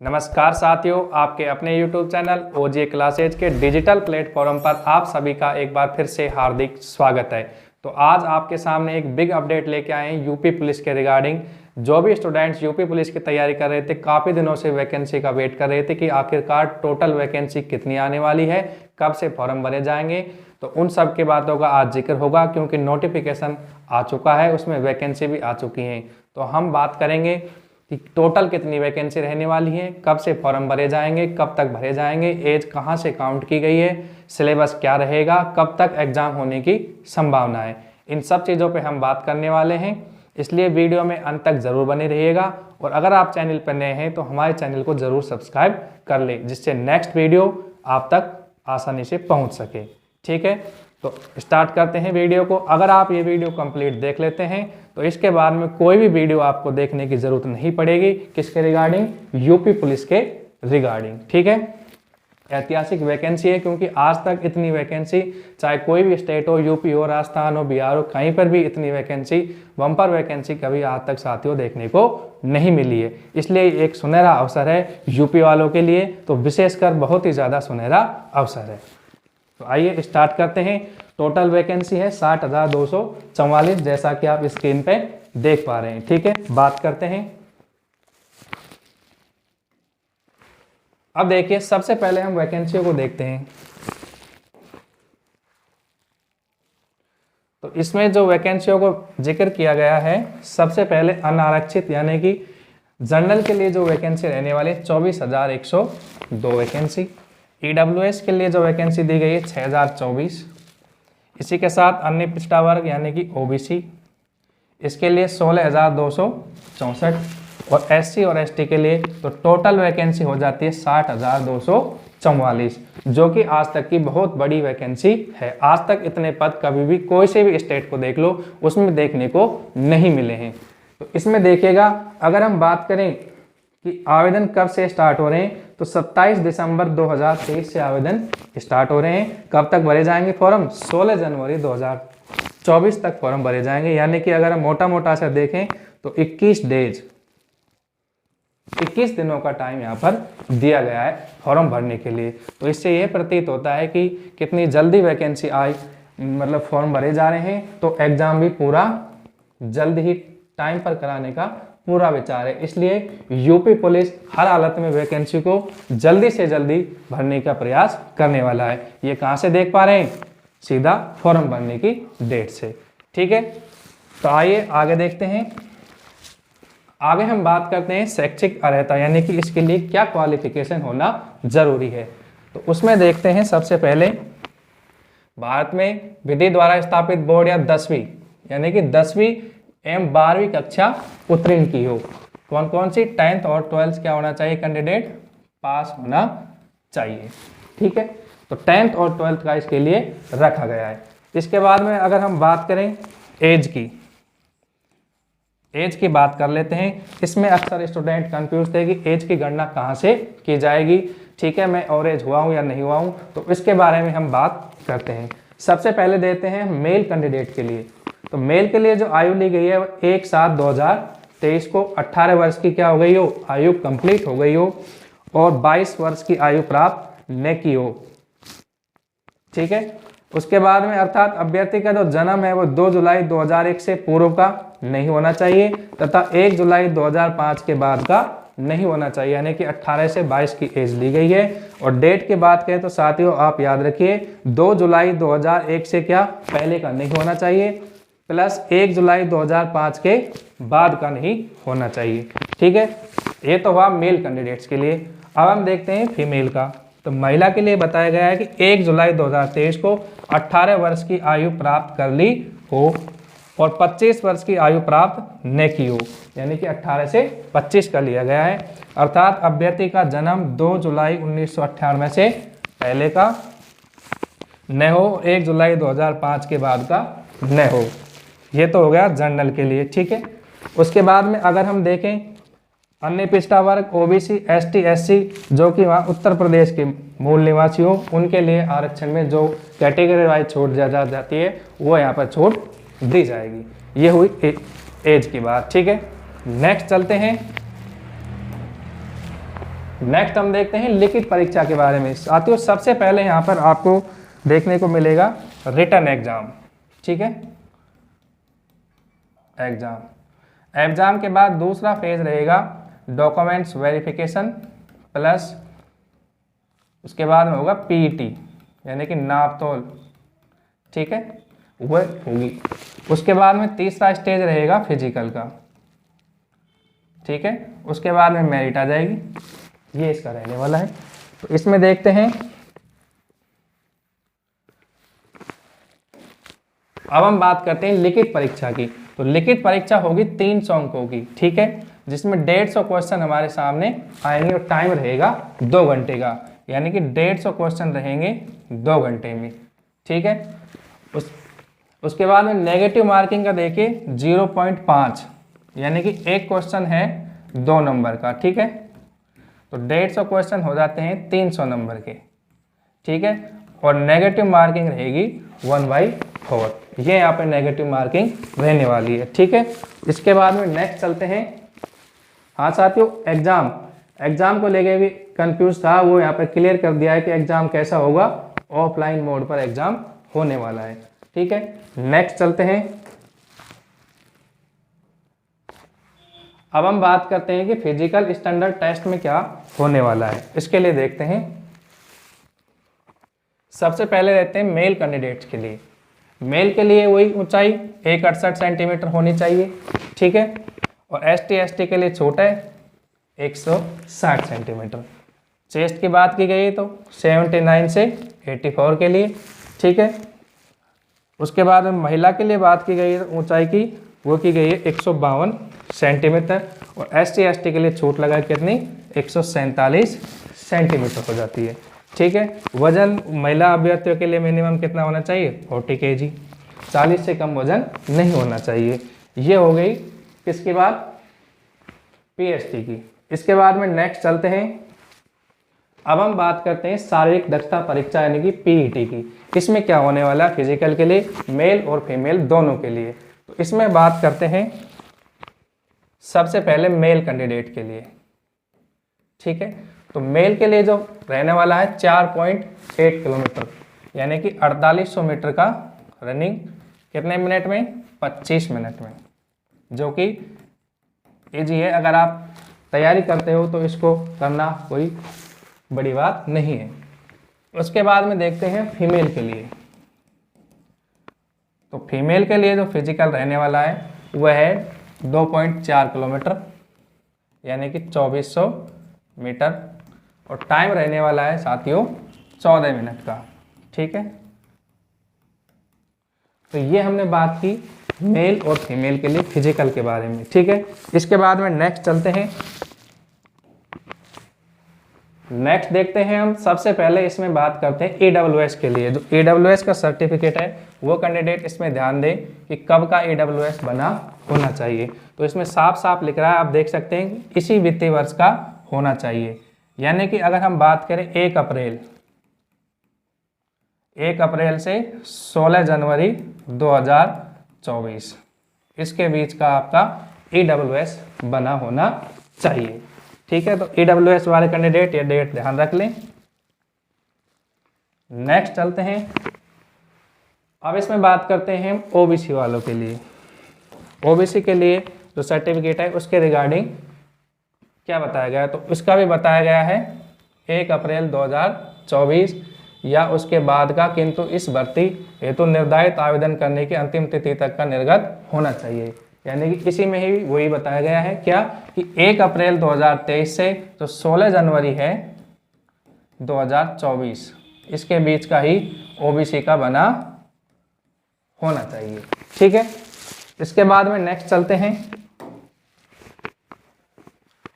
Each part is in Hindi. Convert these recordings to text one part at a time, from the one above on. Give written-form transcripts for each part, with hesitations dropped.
नमस्कार साथियों, आपके अपने YouTube चैनल ओजे क्लासेज के डिजिटल प्लेटफॉर्म पर आप सभी का एक बार फिर से हार्दिक स्वागत है। तो आज आपके सामने एक बिग अपडेट लेके आए हैं यूपी पुलिस के रिगार्डिंग। जो भी स्टूडेंट्स यूपी पुलिस की तैयारी कर रहे थे, काफ़ी दिनों से वैकेंसी का वेट कर रहे थे कि आखिरकार टोटल वैकेंसी कितनी आने वाली है, कब से फॉर्म भरे जाएंगे, तो उन सब की बातों का आज जिक्र होगा क्योंकि नोटिफिकेशन आ चुका है, उसमें वैकेंसी भी आ चुकी हैं। तो हम बात करेंगे कि टोटल कितनी वैकेंसी रहने वाली है, कब से फॉर्म भरे जाएंगे, कब तक भरे जाएंगे, एज कहां से काउंट की गई है, सिलेबस क्या रहेगा, कब तक एग्जाम होने की संभावना है, इन सब चीज़ों पे हम बात करने वाले हैं। इसलिए वीडियो में अंत तक ज़रूर बने रहिएगा और अगर आप चैनल पर नए हैं तो हमारे चैनल को ज़रूर सब्सक्राइब कर ले, जिससे नेक्स्ट वीडियो आप तक आसानी से पहुँच सके। ठीक है, तो स्टार्ट करते हैं वीडियो को। अगर आप ये वीडियो कंप्लीट देख लेते हैं तो इसके बाद में कोई भी वीडियो आपको देखने की ज़रूरत नहीं पड़ेगी। किसके रिगार्डिंग? यूपी पुलिस के रिगार्डिंग। ठीक है, ऐतिहासिक वैकेंसी है क्योंकि आज तक इतनी वैकेंसी, चाहे कोई भी स्टेट हो, यूपी हो, राजस्थान हो, बिहार हो, कहीं पर भी इतनी वैकेंसी, बम्पर वैकेंसी कभी आज तक साथियों देखने को नहीं मिली है। इसलिए एक सुनहरा अवसर है यूपी वालों के लिए, तो विशेषकर बहुत ही ज़्यादा सुनहरा अवसर है। तो आइए स्टार्ट करते हैं। टोटल वैकेंसी है 60,244, जैसा कि आप स्क्रीन पे देख पा रहे हैं। ठीक है, बात करते हैं। अब देखिए, सबसे पहले हम वैकेंसियों को देखते हैं। तो इसमें जो वैकेंसियों को जिक्र किया गया है, सबसे पहले अनारक्षित यानी कि जनरल के लिए जो वैकेंसी रहने वाली है 24,102 वैकेंसी। ईडब्ल्यूएस के लिए जो वैकेंसी दी गई है 6,024। इसी के साथ अन्य पिछड़ा वर्ग यानी कि ओबीसी, इसके लिए 16,264 और एससी और एसटी के लिए तो टोटल वैकेंसी हो जाती है 60,244, जो कि आज तक की बहुत बड़ी वैकेंसी है। आज तक इतने पद कभी भी कोई से भी स्टेट को देख लो, उसमें देखने को नहीं मिले हैं। तो इसमें देखिएगा, अगर हम बात करें कि आवेदन कब से स्टार्ट हो रहे हैं, तो 27 दिसंबर 2023 से आवेदन स्टार्ट हो रहे हैं। कब तक भरे जाएंगे फॉर्म? 16 जनवरी 2024 तक फॉर्म भरे जाएंगे। यानी कि अगर हम मोटा मोटा से देखें तो 21 दिनों का टाइम यहाँ पर दिया गया है फॉर्म भरने के लिए। तो इससे यह प्रतीत होता है कि कितनी जल्दी वैकेंसी आई, मतलब फॉर्म भरे जा रहे हैं, तो एग्जाम भी पूरा जल्द ही टाइम पर कराने का पूरा विचार है। इसलिए यूपी पुलिस हर हालत में वैकेंसी को जल्दी से जल्दी भरने का प्रयास करने वाला है। ये कहाँ से देख पा रहे हैं? सीधा फॉर्म भरने की डेट से। ठीक है, तो आइए आगे देखते हैं। आगे हम बात करते हैं शैक्षिक अर्हता, यानी कि इसके लिए क्या क्वालिफिकेशन होना जरूरी है। तो उसमें देखते हैं, सबसे पहले भारत में विधि द्वारा स्थापित बोर्ड या 10वीं यानी कि 10वीं एवं 12वीं कक्षा उत्तीर्ण की हो। कौन कौन सी? 10th और 12th क्या होना चाहिए? कैंडिडेट पास होना चाहिए। ठीक है, तो 10th और 12th का इसके लिए रखा गया है। इसके बाद में अगर हम बात करें एज की बात कर लेते हैं। इसमें अक्सर स्टूडेंट कंफ्यूज थे कि एज की गणना कहाँ से की जाएगी। ठीक है, मैं और एज हुआ हूँ या नहीं हुआ हूँ, तो इसके बारे में हम बात करते हैं। सबसे पहले देते हैं मेल कैंडिडेट के लिए। तो मेल के लिए जो आयु ली गई है 1/7/2023 को 18 वर्ष की क्या हो गई हो? आयु कंप्लीट हो गई हो और 22 वर्ष की आयु प्राप्त न की हो। ठीक है, उसके बाद में अर्थात अभ्यर्थी का जो जन्म है वो 2 जुलाई 2001 से पूर्व का नहीं होना चाहिए तथा 1 जुलाई 2005 के बाद का नहीं होना चाहिए। यानी कि 18 से 22 की एज ली गई है। और डेट की बात करें तो साथियों आप याद रखिए, 2 जुलाई 2001 से क्या पहले का नहीं होना चाहिए, प्लस 1 जुलाई 2005 के बाद का नहीं होना चाहिए। ठीक है, ये तो हुआ मेल कैंडिडेट्स के लिए। अब हम देखते हैं फीमेल का। तो महिला के लिए बताया गया है कि 1 जुलाई 2023 को 18 वर्ष की आयु प्राप्त कर ली हो और 25 वर्ष की आयु प्राप्त न की हो, यानी कि 18 से 25 का लिया गया है। अर्थात अभ्यर्थी का जन्म 2 जुलाई 1998 से पहले का न हो, 1 जुलाई 2005 के बाद का न हो। ये तो हो गया जनरल के लिए। ठीक है, उसके बाद में अगर हम देखें अन्य पिछड़ा वर्ग ओबीसी, एसटी, एससी, जो कि वहाँ उत्तर प्रदेश के मूल निवासी हो, उनके लिए आरक्षण में जो कैटेगरी वाइज छूट जाती है वो यहाँ पर छूट दी जाएगी। ये हुई एज की बात। ठीक है, नेक्स्ट चलते हैं। नेक्स्ट हम देखते हैं लिखित परीक्षा के बारे में। साथियों सबसे पहले यहाँ पर आपको देखने को मिलेगा रिटन एग्जाम, ठीक है, एग्जाम के बाद दूसरा फेज रहेगा डॉक्यूमेंट्स वेरिफिकेशन प्लस उसके बाद में होगा पीईटी यानी कि नापतोल, ठीक है, वह होगी। उसके बाद में तीसरा स्टेज रहेगा फिजिकल का, ठीक है, उसके बाद में मेरिट आ जाएगी। ये इसका रहने वाला है। तो इसमें देखते हैं, अब हम बात करते हैं लिखित परीक्षा की। तो लिखित परीक्षा होगी 300 अंकों की, ठीक है, जिसमें 150 क्वेश्चन हमारे सामने आएंगे और टाइम रहेगा 2 घंटे का, यानी कि 150 क्वेश्चन रहेंगे 2 घंटे में, ठीक है। उसके बाद में नेगेटिव मार्किंग का देखिए 0.5 यानी कि एक क्वेश्चन है 2 नंबर का, ठीक है। तो 150 क्वेश्चन हो जाते हैं 300 नंबर के, ठीक है, और नेगेटिव मार्किंग रहेगी 1/4। ये यहाँ पे नेगेटिव मार्किंग रहने वाली है, ठीक है। इसके बाद में नेक्स्ट चलते हैं। हाँ साथियों, एग्जाम को लेके भी कंफ्यूज था, वो यहाँ पे क्लियर कर दिया है कि एग्जाम कैसा होगा, ऑफलाइन मोड पर एग्जाम होने वाला है, ठीक है। नेक्स्ट चलते हैं। अब हम बात करते हैं कि फिजिकल स्टैंडर्ड टेस्ट में क्या होने वाला है। इसके लिए देखते हैं, सबसे पहले रहते हैं मेल कैंडिडेट्स के लिए। मेल के लिए वही ऊंचाई 168 सेंटीमीटर होनी चाहिए, ठीक है, और ST के लिए छोटा है 160 सेंटीमीटर। चेस्ट की बात की गई तो 79 से 84 के लिए, ठीक है। उसके बाद में महिला के लिए बात की गई है, ऊंचाई की वो की गई है 152 सेंटीमीटर, और ST के लिए छूट लगा कितनी 147 सेंटीमीटर हो जाती है, ठीक है। वजन महिला अभ्यर्थियों के लिए मिनिमम कितना होना चाहिए 40 kg, 40 से कम वजन नहीं होना चाहिए। ये हो गई किसकी बात, PST की। इसके बाद में नेक्स्ट चलते हैं। अब हम बात करते हैं शारीरिक दक्षता परीक्षा यानी कि PET की। इसमें क्या होने वाला है फिजिकल के लिए, मेल और फीमेल दोनों के लिए। तो इसमें बात करते हैं सबसे पहले मेल कैंडिडेट के लिए, ठीक है। तो मेल के लिए जो रहने वाला है 4.8 किलोमीटर यानी कि 4800 मीटर का रनिंग कितने मिनट में, 25 मिनट में, जो कि इजी है। अगर आप तैयारी करते हो तो इसको करना कोई बड़ी बात नहीं है। उसके बाद में देखते हैं फीमेल के लिए। तो फीमेल के लिए जो फिजिकल रहने वाला है वह है 2.4 किलोमीटर यानी कि 2400 मीटर, और टाइम रहने वाला है साथियों 14 मिनट का, ठीक है। तो ये हमने बात की मेल और फीमेल के लिए फिजिकल के बारे में, ठीक है। इसके बाद में नेक्स्ट चलते हैं। नेक्स्ट देखते हैं हम, सबसे पहले इसमें बात करते हैं AWS के लिए। जो AWS का सर्टिफिकेट है वो कैंडिडेट इसमें ध्यान दें कि कब का AWS बना होना चाहिए। तो इसमें साफ साफ लिख रहा है, आप देख सकते हैं इसी वित्तीय वर्ष का होना चाहिए, यानी कि अगर हम बात करें 1 अप्रैल से 16 जनवरी 2024 इसके बीच का आपका AWS बना होना चाहिए, ठीक है। तो AWS वाले कैंडिडेट ये डेट ध्यान रख लें। नेक्स्ट चलते हैं। अब इसमें बात करते हैं हम OBC वालों के लिए। OBC के लिए जो सर्टिफिकेट है उसके रिगार्डिंग क्या बताया गया है, तो उसका भी बताया गया है 1 अप्रैल 2024 या उसके बाद का, किंतु इस भर्ती हेतु निर्धारित आवेदन करने की अंतिम तिथि तक का निर्गत होना चाहिए। यानी कि इसी में ही वही बताया गया है क्या कि 1 अप्रैल 2023 से जो 16 जनवरी है 2024 इसके बीच का ही OBC का बना होना चाहिए, ठीक है। इसके बाद में नेक्स्ट चलते हैं।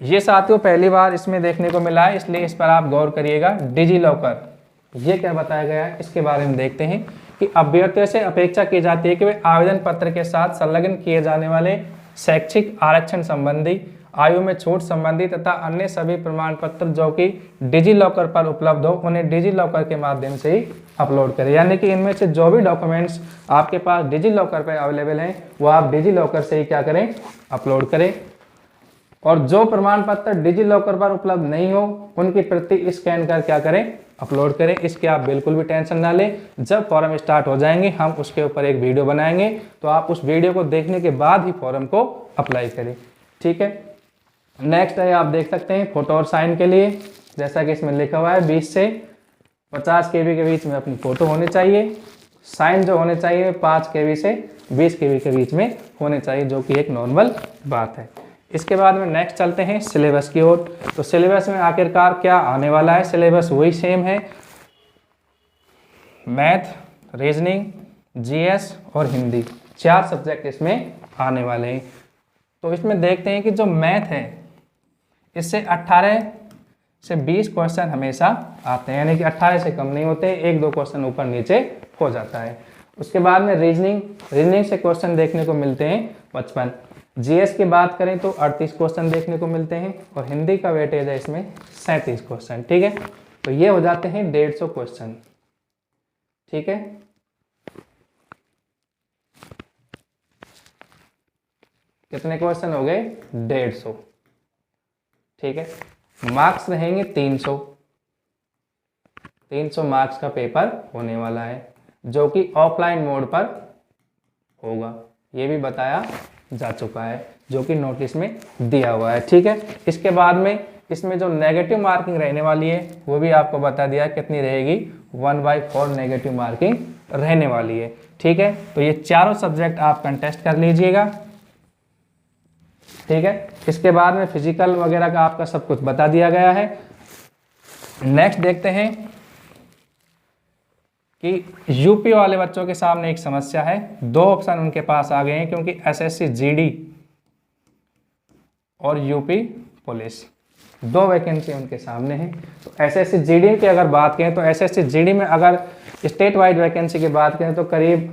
ये साथियों पहली बार इसमें देखने को मिला है, इसलिए इस पर आप गौर करिएगा। डिजी लॉकर, ये क्या बताया गया है इसके बारे में देखते हैं कि अभ्यर्थियों से अपेक्षा की जाती है कि वे आवेदन पत्र के साथ संलग्न किए जाने वाले शैक्षिक आरक्षण संबंधी, आयु में छूट संबंधी तथा अन्य सभी प्रमाण पत्र जो कि डिजी लॉकर पर उपलब्ध हो उन्हें डिजी लॉकर के माध्यम से ही अपलोड करें। यानी कि इनमें से जो भी डॉक्यूमेंट्स आपके पास डिजी लॉकर पर अवेलेबल हैं वो आप डिजी लॉकर से ही क्या करें, अपलोड करें। और जो प्रमाण पत्र डिजी लॉकर पर उपलब्ध नहीं हो उनकी प्रति स्कैन कर क्या करें, अपलोड करें। इसकी आप बिल्कुल भी टेंशन ना लें, जब फॉर्म स्टार्ट हो जाएंगे हम उसके ऊपर एक वीडियो बनाएंगे, तो आप उस वीडियो को देखने के बाद ही फॉर्म को अप्लाई करें, ठीक है। नेक्स्ट है, आप देख सकते हैं फोटो और साइन के लिए, जैसा कि इसमें लिखा हुआ है 20 से 50 KB के बीच में अपनी फोटो होनी चाहिए, साइन जो होने चाहिए 5 KB से 20 KB के बीच में होने चाहिए, जो कि एक नॉर्मल बात है। इसके बाद में नेक्स्ट चलते हैं सिलेबस की ओर। तो सिलेबस में आखिरकार क्या आने वाला है, सिलेबस वही सेम है, मैथ, रीजनिंग, जीएस और हिंदी, 4 सब्जेक्ट इसमें आने वाले हैं। तो इसमें देखते हैं कि जो मैथ है इससे 18 से 20 क्वेश्चन हमेशा आते हैं, यानी कि 18 से कम नहीं होते, 1-2 क्वेश्चन ऊपर नीचे हो जाता है। उसके बाद में रीजनिंग से क्वेश्चन देखने को मिलते हैं 55। जीएस की बात करें तो 38 क्वेश्चन देखने को मिलते हैं और हिंदी का वेटेज है इसमें 37 क्वेश्चन, ठीक है। तो ये हो जाते हैं 150 क्वेश्चन, ठीक है। कितने क्वेश्चन हो गए, 150, ठीक है। मार्क्स रहेंगे 300 मार्क्स का पेपर होने वाला है, जो कि ऑफलाइन मोड पर होगा, ये भी बताया जा चुका है, जो कि नोटिस में दिया हुआ है, ठीक है। इसके बाद में इसमें जो नेगेटिव मार्किंग रहने वाली है वो भी आपको बता दिया कितनी रहेगी, 1/4 नेगेटिव मार्किंग रहने वाली है, ठीक है। तो ये चारों सब्जेक्ट आप कंटेस्ट कर लीजिएगा, ठीक है। इसके बाद में फिजिकल वगैरह का आपका सब कुछ बता दिया गया है। नेक्स्ट देखते हैं कि यूपी वाले बच्चों के सामने एक समस्या है, 2 ऑप्शन उनके पास आ गए हैं, क्योंकि एसएससी जीडी और यूपी पुलिस 2 वैकेंसी उनके सामने हैं। तो एसएससी जीडी की अगर बात करें तो एसएससी जीडी में अगर स्टेट वाइड वैकेंसी की बात करें तो करीब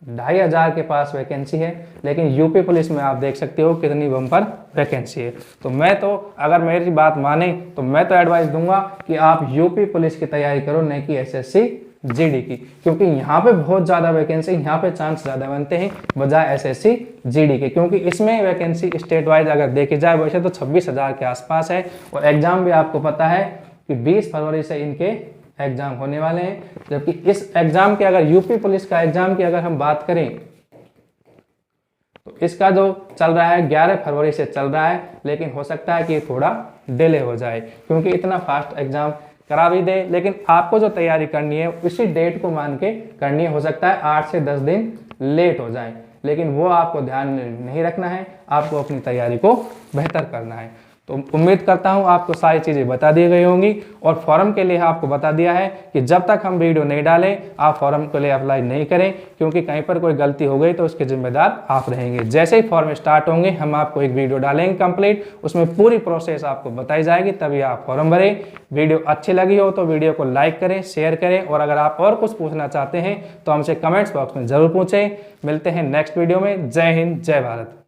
2500 के पास वैकेंसी है, लेकिन यूपी पुलिस में आप देख सकते हो कितनी बम्पर वैकेंसी है। तो मैं तो अगर मेरी बात माने तो मैं तो एडवाइस दूंगा कि आप यूपी पुलिस की तैयारी करो, नहीं कि एसएससी जीडी की, क्योंकि यहाँ पे बहुत ज़्यादा वैकेंसी, यहाँ पे चांस ज़्यादा बनते हैं बजाय एसएससी जीडी के, क्योंकि इसमें वैकेंसी स्टेट वाइज अगर देखी जाए वैसे तो 26,000 के आसपास है, और एग्जाम भी आपको पता है कि 20 फरवरी से इनके एग्जाम होने वाले हैं। जबकि इस एग्जाम के अगर यूपी पुलिस का एग्जाम की अगर हम बात करें तो इसका जो चल रहा है 11 फरवरी से चल रहा है, लेकिन हो सकता है कि थोड़ा डिले हो जाए, क्योंकि इतना फास्ट एग्जाम करा भी दे, लेकिन आपको जो तैयारी करनी है उसी डेट को मान के करनी है। हो सकता है 8 से 10 दिन लेट हो जाए, लेकिन वो आपको ध्यान में नहीं रखना है, आपको अपनी तैयारी को बेहतर करना है। तो उम्मीद करता हूँ आपको सारी चीज़ें बता दी गई होंगी, और फॉर्म के लिए आपको बता दिया है कि जब तक हम वीडियो नहीं डालें आप फॉर्म के लिए अप्लाई नहीं करें, क्योंकि कहीं पर कोई गलती हो गई तो उसके जिम्मेदार आप रहेंगे। जैसे ही फॉर्म स्टार्ट होंगे हम आपको एक वीडियो डालेंगे कंप्लीट, उसमें पूरी प्रोसेस आपको बताई जाएगी, तभी आप फॉर्म भरें। वीडियो अच्छी लगी हो तो वीडियो को लाइक करें, शेयर करें, और अगर आप और कुछ पूछना चाहते हैं तो हमसे कमेंट्स बॉक्स में ज़रूर पूछें। मिलते हैं नेक्स्ट वीडियो में। जय हिंद, जय भारत।